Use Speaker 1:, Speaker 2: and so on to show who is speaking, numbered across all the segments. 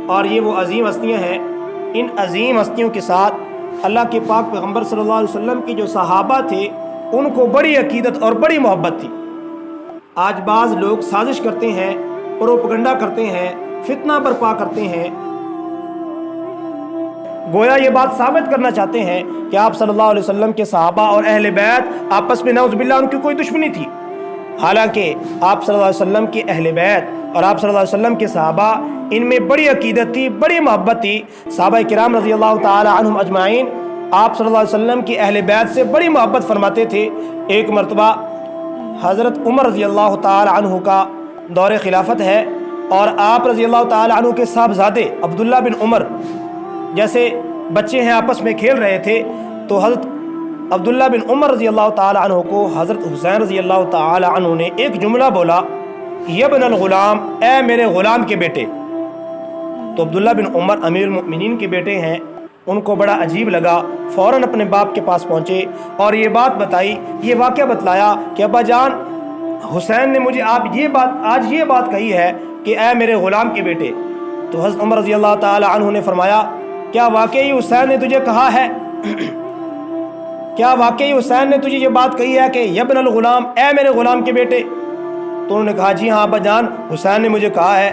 Speaker 1: اور یہ وہ عظیم ہستیاں ہیں، ان عظیم ہستیوں کے ساتھ اللہ کے پاک پیغمبر صلی اللہ علیہ وسلم کی جو صحابہ تھے ان کو بڑی عقیدت اور بڑی محبت تھی۔ آج بعض لوگ سازش کرتے ہیں، پروپگنڈا کرتے ہیں، فتنہ برپا کرتے ہیں، گویا یہ بات ثابت کرنا چاہتے ہیں کہ آپ صلی اللہ علیہ وسلم کے صحابہ اور اہل بیت آپس میں نعوذ باللہ ان کی کوئی دشمنی تھی۔ حالانکہ آپ صلی اللہ علیہ وسلم کے اہل بیت اور آپ صلی اللہ علیہ وسلم کے صحابہ ان میں بڑی عقیدت تھی، بڑی محبت تھی۔ صحابہ کرام رضی اللہ تعالی عنہم اجمعین آپ صلی اللہ علیہ وسلم کی اہل بیت سے بڑی محبت فرماتے تھے۔ ایک مرتبہ حضرت عمر رضی اللہ تعالی عنہ کا دور خلافت ہے اور آپ رضی اللہ تعالی عنہ کے صاحبزادے عبداللہ بن عمر جیسے بچے ہیں آپس میں کھیل رہے تھے، تو حضرت عبداللہ بن عمر رضی اللہ تعالی عنہ کو حضرت حسین رضی اللہ تعالی عنہ نے ایک جملہ بولا، یبن الغلام، اے میرے غلام کے بیٹے۔ تو عبداللہ بن عمر امیر المؤمنین کے بیٹے ہیں، ان کو بڑا عجیب لگا، فوراً اپنے باپ کے پاس پہنچے اور یہ بات بتائی، یہ واقعہ بتلایا کہ ابا جان حسین نے مجھے آج یہ بات کہی ہے کہ اے میرے غلام کے بیٹے۔ تو حضرت عمر رضی اللہ تعالی عنہ نے فرمایا، کیا واقعی حسین نے تجھے کہا ہے؟ کیا واقعی حسین نے تجھے یہ بات کہی ہے کہ یبن الغلام، اے میرے غلام کے بیٹے؟ تو انہوں نے کہا جی ہاں ابا جان، حسین نے مجھے کہا ہے۔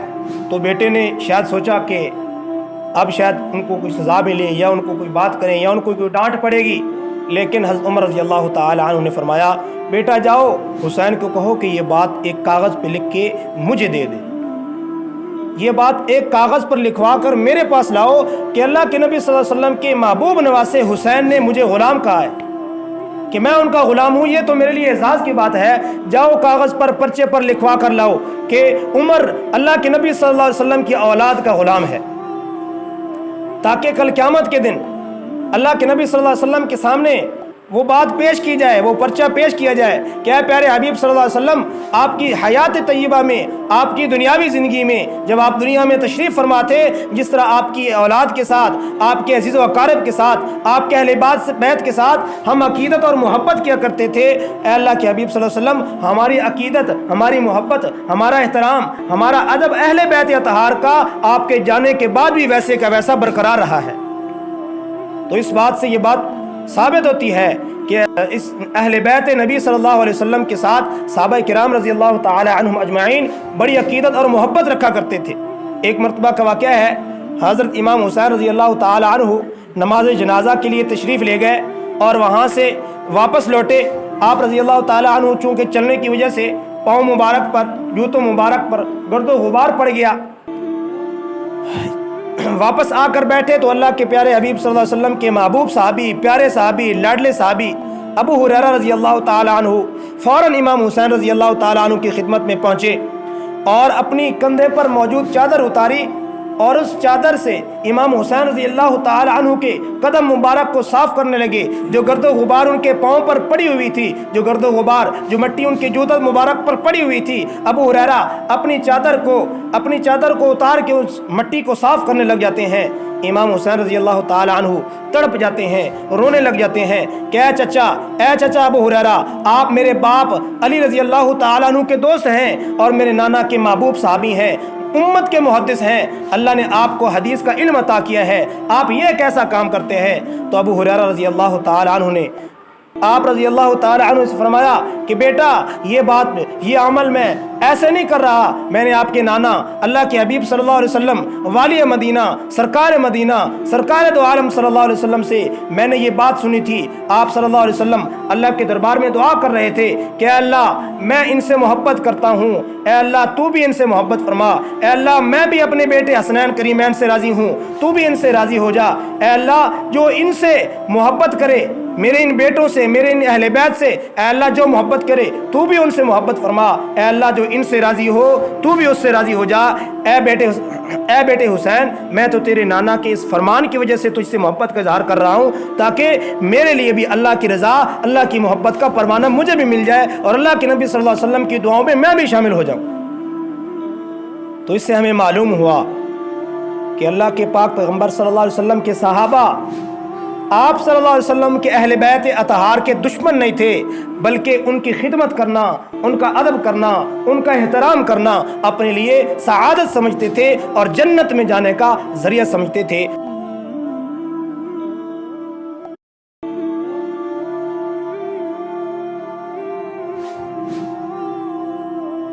Speaker 1: تو بیٹے نے شاید سوچا کہ اب شاید ان کو کوئی سزا ملے یا ان کو کوئی بات کریں یا ان کو کوئی ڈانٹ پڑے گی، لیکن حضرت عمر رضی اللہ تعالی عنہ نے فرمایا، بیٹا جاؤ حسین کو کہو کہ یہ بات ایک کاغذ پہ لکھ کے مجھے دے دے، یہ بات ایک کاغذ پر لکھوا کر میرے پاس لاؤ کہ اللہ کے نبی صلی اللہ علیہ وسلم کے محبوب نواسے حسین نے مجھے غلام کہا ہے کہ میں ان کا غلام ہوں، یہ تو میرے لیے اعزاز کی بات ہے۔ جاؤ کاغذ پر پرچے پر لکھوا کر لاؤ کہ عمر اللہ کے نبی صلی اللہ علیہ وسلم کی اولاد کا غلام ہے، تاکہ کل قیامت کے دن اللہ کے نبی صلی اللہ علیہ وسلم کے سامنے وہ بات پیش کی جائے، وہ پرچہ پیش کیا جائے کہ اے پیارے حبیب صلی اللہ علیہ وسلم، آپ کی حیات طیبہ میں، آپ کی دنیاوی زندگی میں جب آپ دنیا میں تشریف فرماتے، جس طرح آپ کی اولاد کے ساتھ، آپ کے عزیز و اقارب کے ساتھ، آپ کے اہل بیت کے ساتھ ہم عقیدت اور محبت کیا کرتے تھے، اے اللہ کے حبیب صلی اللہ علیہ وسلم، ہماری عقیدت، ہماری محبت، ہمارا احترام، ہمارا ادب اہل بیت اطہار کا آپ کے جانے کے بعد بھی ویسے کا ویسا برقرار رہا ہے۔ تو اس بات سے یہ بات ثابت ہوتی ہے کہ اس اہل بیت نبی صلی اللہ علیہ وسلم کے ساتھ صحابہ کرام رضی اللہ تعالی عنہم اجمعین بڑی عقیدت اور محبت رکھا کرتے تھے۔ ایک مرتبہ کا واقعہ ہے، حضرت امام حسین رضی اللہ تعالی عنہ نماز جنازہ کے لیے تشریف لے گئے اور وہاں سے واپس لوٹے۔ آپ رضی اللہ تعالی عنہ چونکہ چلنے کی وجہ سے پاؤں مبارک پر، جوتوں مبارک پر گرد و غبار پڑ گیا، واپس آ کر بیٹھے تو اللہ کے پیارے حبیب صلی اللہ علیہ وسلم کے محبوب صحابی، پیارے صحابی، لاڈلے صحابی ابو ہریرہ رضی اللہ تعالی عنہ فوراً امام حسین رضی اللہ تعالی عنہ کی خدمت میں پہنچے اور اپنی کندھے پر موجود چادر اتاری اور اس چادر سے امام حسین رضی اللہ تعالی عنہ کے قدم مبارک کو صاف کرنے لگے، جو گرد و غبار ان کے پاؤں پر پڑی ہوئی تھی، جو گرد و غبار، جو مٹی ان کے جوتوں مبارک پر پڑی ہوئی تھی۔ ابو ہریرہ اپنی چادر کو اتار کے اس مٹی کو صاف کرنے لگ جاتے ہیں۔ امام حسین رضی اللہ تعالی عنہ تڑپ جاتے ہیں، رونے لگ جاتے ہیں کہ اے چچا ابو ہریرہ، آپ میرے باپ علی رضی اللہ تعالی عنہ کے دوست ہیں اور میرے نانا کے محبوب صحابی ہیں، امت کے محدث ہیں، اللہ نے آپ کو حدیث کا علم عطا کیا ہے، آپ یہ کیسا کام کرتے ہیں؟ تو ابو ہریرہ رضی اللہ تعالی عنہ نے آپ رضی اللہ تعالی عنہ سے فرمایا کہ بیٹا یہ عمل میں ایسے نہیں کر رہا، میں نے آپ کے نانا اللہ کے حبیب صلی اللہ علیہ وسلم، والی مدینہ، سرکار دو عالم صلی اللہ علیہ وسلم سے میں نے یہ بات سنی تھی۔ آپ صلی اللہ علیہ وسلم اللہ کے دربار میں دعا کر رہے تھے کہ اے اللہ میں ان سے محبت کرتا ہوں، اے اللہ تو بھی ان سے محبت فرما، اے اللہ میں بھی اپنے بیٹے حسنین کریمین سے راضی ہوں، تو بھی ان سے راضی ہو جا، اے اللہ جو ان سے محبت کرے، میرے ان بیٹوں سے، میرے ان اہل بیت سے، اے اللہ جو محبت کرے تو بھی ان سے محبت فرما، اے اللہ جو ان سے راضی ہو تو بھی اس سے راضی ہو جا۔ اے بیٹے حسین، میں تو تیرے نانا کے اس فرمان کی وجہ سے تجھ سے محبت کا اظہار کر رہا ہوں تاکہ میرے لیے بھی اللہ کی رضا، اللہ کی محبت کا پروانہ مجھے بھی مل جائے اور اللہ کے نبی صلی اللہ علیہ وسلم کی دعاؤں میں بھی شامل ہو جاؤں۔ تو اس سے ہمیں معلوم ہوا کہ اللہ کے پاک پیغمبر صلی اللہ علیہ وسلم کے صحابہ آپ صلی اللہ علیہ وسلم کے اہل بیت اطہار کے دشمن نہیں تھے، بلکہ ان کی خدمت کرنا، ان کا ادب کرنا، ان کا احترام کرنا اپنے لیے سعادت سمجھتے تھے اور جنت میں جانے کا ذریعہ سمجھتے تھے۔